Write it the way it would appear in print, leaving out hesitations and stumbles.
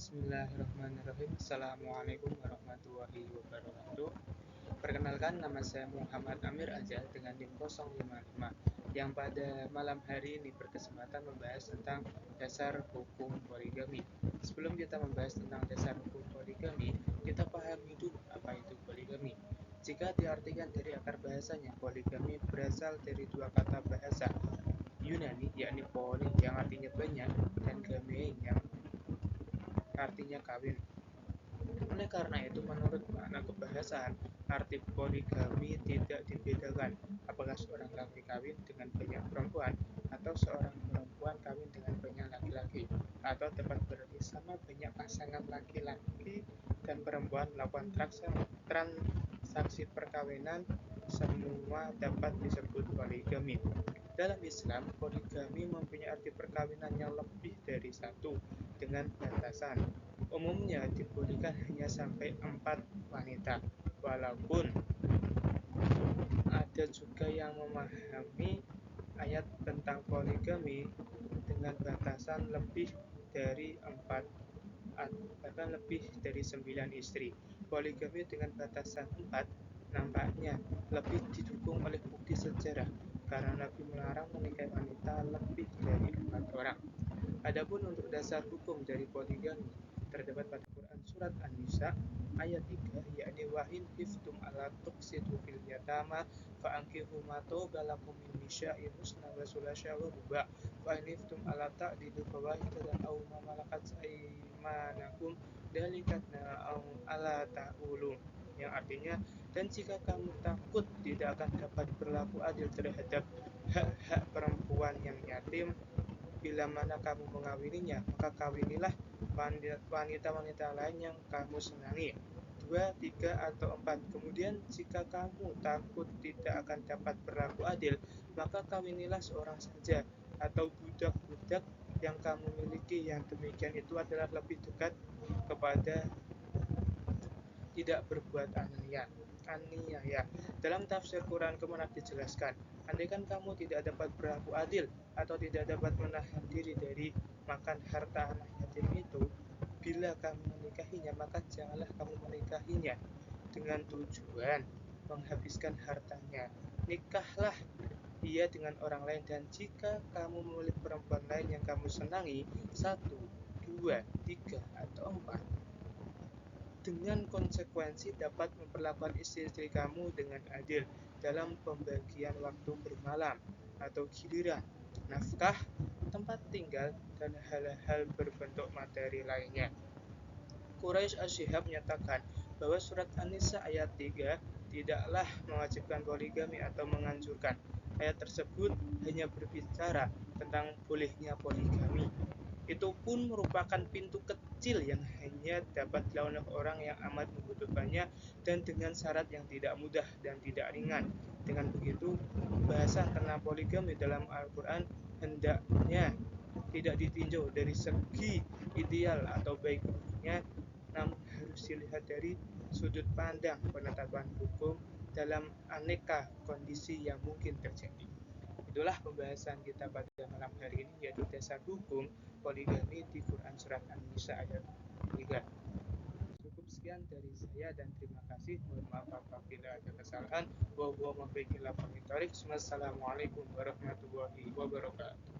Bismillahirrahmanirrahim. Assalamualaikum warahmatullahi wabarakatuh. Perkenalkan, nama saya Muhammad Amir Azal dengan NIM 055 yang pada malam hari ini berkesempatan membahas tentang dasar hukum poligami. Sebelum kita membahas tentang dasar hukum poligami, kita pahami dulu apa itu poligami. Jika diartikan dari akar bahasanya, poligami berasal dari dua kata bahasa Yunani, yakni poli yang artinya banyak dan gamein yang artinya kawin. Oleh karena itu, menurut makna kebahasaan, arti poligami tidak dibedakan apakah seorang laki kawin dengan banyak perempuan atau seorang perempuan kawin dengan banyak laki-laki, atau tepat berarti sama banyak pasangan laki-laki dan perempuan melakukan transaksi perkawinan, semua dapat disebut poligami. Dalam Islam, poligami mempunyai arti perkawinan yang lebih dari satu dengan batasan. Umumnya dibolehkan hanya sampai 4 wanita, walaupun ada juga yang memahami ayat tentang poligami dengan batasan lebih dari 4, bahkan lebih dari 9 istri. Poligami dengan batasan 4 nampaknya lebih didukung oleh bukti sejarah karena Nabi melarang menikahi wanita lebih dari 4 orang. Adapun untuk dasar hukum dari poligami terdapat pada Quran surat An-Nisa ayat 3, yakni wa in khiftum alla tuqsitu fil yatama fa ankihu ma taba lakum min nisa'i husna wa sulasya wa ruba fa in khiftum alla ta'dilu fawahidatan aw ma malakat aymanakum dzalika ala ta'ulu, yang artinya, dan jika kamu takut tidak akan dapat berlaku adil terhadap hak-hak perempuan yang yatim, bila mana kamu mengawininya, maka kawinilah wanita-wanita lain yang kamu senangi, 2, 3, atau 4. Kemudian jika kamu takut tidak akan dapat berlaku adil, maka kawinilah seorang saja atau budak-budak yang kamu miliki. Yang demikian itu adalah lebih dekat kepada tidak berbuat aniaya. Dalam tafsir Quran Kemenak dijelaskan, andaikan kamu tidak dapat berlaku adil atau tidak dapat menahan diri dari makan harta anak yatim itu, bila kamu menikahinya, maka janganlah kamu menikahinya dengan tujuan menghabiskan hartanya. Nikahlah ia dengan orang lain, dan jika kamu memilih perempuan lain yang kamu senangi, 1, 2, 3, atau 4, dengan konsekuensi dapat memperlakukan istri-istri kamu dengan adil dalam pembagian waktu bermalam atau giliran, nafkah, tempat tinggal, dan hal-hal berbentuk materi lainnya. Quraisy Ash-Shihab menyatakan bahwa surat An-Nisa ayat 3 tidaklah mewajibkan poligami atau menganjurkan. Ayat tersebut hanya berbicara tentang bolehnya poligami. Itu pun merupakan pintu kecil yang hanya dapat dilakukan oleh orang yang amat membutuhkannya dan dengan syarat yang tidak mudah dan tidak ringan. Dengan begitu, pembahasan tentang poligami dalam Al-Quran hendaknya tidak ditinjau dari segi ideal atau baik buruknya, namun harus dilihat dari sudut pandang penetapan hukum dalam aneka kondisi yang mungkin terjadi. Itulah pembahasan kita pada malam hari ini, yaitu dasar hukum poligami di Quran surat An-Nisa ayat 3. Cukup sekian dari saya dan terima kasih. Mohon maaf apabila ada kesalahan. Wassalamualaikum warahmatullahi wabarakatuh.